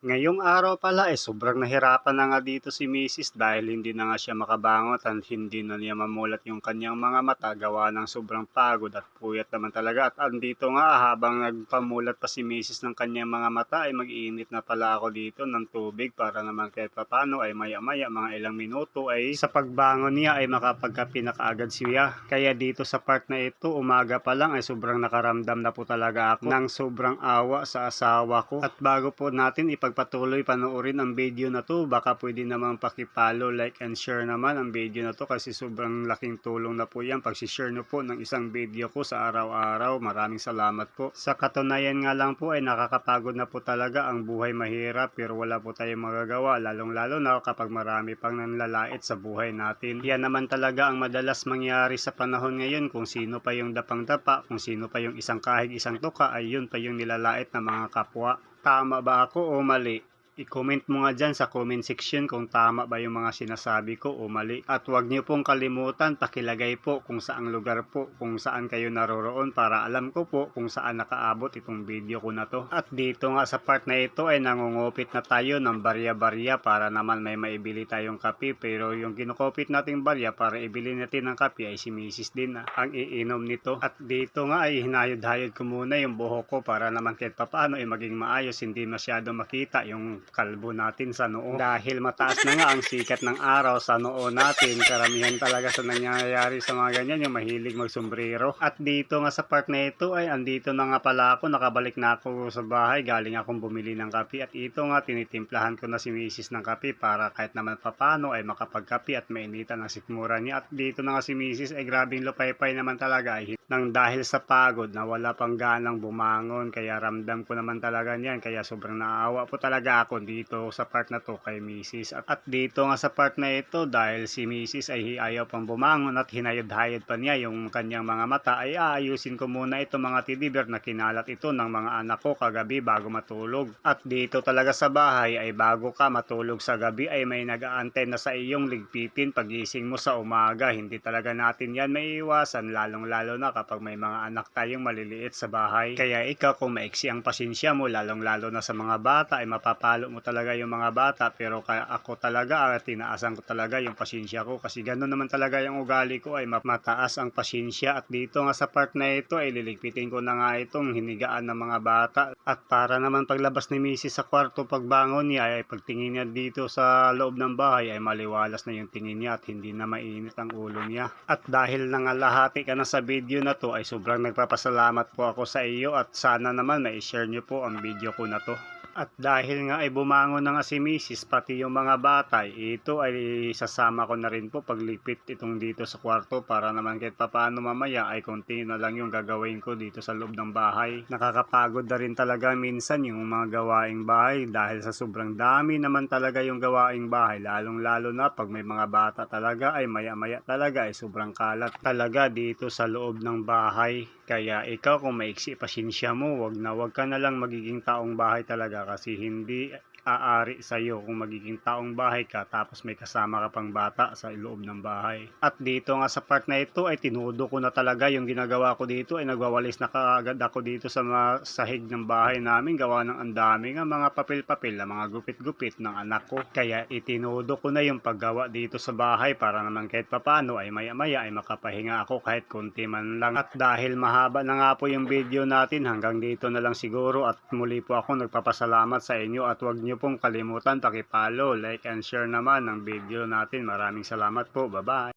Ngayong araw pala sobrang nahirapan na nga dito si Mrs. dahil hindi na nga siya makabangon at hindi na niya mamulat yung kanyang mga mata gawa ng sobrang pagod at puyat naman talaga. At andito nga habang nagpamulat pa si Mrs. ng kanyang mga mata ay mag-iinit na pala ako dito ng tubig para naman kahit papano ay maya-maya mga ilang minuto ay sa pagbangon niya ay makapagkape na kaagad siya. Kaya dito sa part na ito umaga pa lang ay sobrang nakaramdam na po talaga ako ng sobrang awa sa asawa ko. At bago po natin patuloy panoorin ang video na to, baka pwede naman pakipollow, like and share naman ang video na to kasi sobrang laking tulong na po yan pag-share nyo po ng isang video ko sa araw-araw. Maraming salamat po. Sa katunayan nga lang po ay nakakapagod na po talaga ang buhay, mahirap pero wala po tayong magagawa, lalong-lalo na kapag marami pang nanlalait sa buhay natin. Yan naman talaga ang madalas mangyari sa panahon ngayon, kung sino pa yung dapang-dapa, kung sino pa yung isang kahig isang tuka ay yun pa yung nilalait ng mga kapwa. Tama ba ako o mali? I-comment mo nga dyan sa comment section kung tama ba yung mga sinasabi ko o mali. At huwag niyo pong kalimutan pakilagay po kung saang lugar po, kung saan kayo naroroon para alam ko po kung saan nakaabot itong video ko na to. At dito nga sa part na ito ay nangungupit na tayo ng barya-barya para naman may maibili tayong kape. Pero yung kinukupit nating barya para ibili natin ng kape ay si Mrs. din ang iinom nito. At dito nga ay hinayod-hayod ko muna yung buhok ko para naman kahit papaano ay maging maayos, hindi masyado makita yung kalbo natin sa noo dahil mataas na nga ang sikat ng araw sa noo natin. Karamihan talaga sa nangyayari sa mga ganyan yung mahilig magsombrero. At dito nga sa part na ito ay andito na nga pala ako, nakabalik na ako sa bahay, galing akong bumili ng kape. At ito nga tinitimplahan ko na si Mrs. ng kape para kahit naman papano ay makapagkape at mainitan ang sikmura niya. At dito na nga si Mrs. ay grabing lupay-pay naman talaga nang dahil sa pagod na wala pang ganang bumangon, kaya ramdam ko naman talaga niyan, kaya sobrang naawa po talaga ako dito sa part na to kay Mrs. At dito nga sa part na ito dahil si Mrs. ay ayaw pang bumangon at hinayod-hayod pa niya yung kanyang mga mata, ay aayusin ko muna ito mga tidiber na kinalat ito ng mga anak ko kagabi bago matulog. At dito talaga sa bahay ay bago ka matulog sa gabi ay may nag-aantay na sa iyong ligpitin pagising mo sa umaga. Hindi talaga natin yan maiiwasan, lalong-lalo na kapag may mga anak tayong maliliit sa bahay. Kaya ikaw kung maiksi ang pasensya mo, lalong-lalo na sa mga bata ay mapapalo mo talaga yung mga bata. Pero kaya ako talaga tinaasan ko talaga yung pasensya ko kasi ganoon naman talaga yung ugali ko, ay mataas ang pasensya. At dito nga sa part na ito ay liligpitin ko na nga itong hinigaan ng mga bata. At para naman paglabas ni Mrs. sa kwarto pagbangon niya ay pagtingin niya dito sa loob ng bahay ay maliwalas na yung tingin niya at hindi na mainit ang ulo niya. At dahil nangalahati ka na sa video na to ay sobrang nagpapasalamat po ako sa iyo at sana naman na-share niyo po ang video ko na to. At dahil nga ay bumangon na nga si Mrs. pati yung mga bata, ito ay sasama ko na rin po pagligpit itong dito sa kwarto para naman kahit papaano mamaya ay konti na lang yung gagawin ko dito sa loob ng bahay. Nakakapagod na rin talaga minsan yung mga gawaing bahay dahil sa sobrang dami naman talaga yung gawaing bahay, lalong lalo na pag may mga bata talaga ay maya-maya talaga ay sobrang kalat talaga dito sa loob ng bahay. Kaya ikaw kung maiksi pasensya mo, wag ka na lang magiging taong bahay talaga kasi hindi aari sa iyo kung magiging taong bahay ka tapos may kasama ka pang bata sa loob ng bahay. At dito nga sa part na ito ay tinudo ko na talaga yung ginagawa ko dito, ay nagwawalis na kaagad ako dito sa sahig ng bahay namin gawa ng andami nga mga papel-papel na mga gupit-gupit ng anak ko. Kaya itinudo ko na yung paggawa dito sa bahay para naman kahit papano ay maya-maya ay makapahinga ako kahit konti man lang. At dahil mahaba na nga po yung video natin, hanggang dito na lang siguro at muli po ako nagpapasalamat sa inyo at huwag niyo pong kalimutan pakipollow, like and share naman ng video natin. Maraming salamat po. Bye-bye.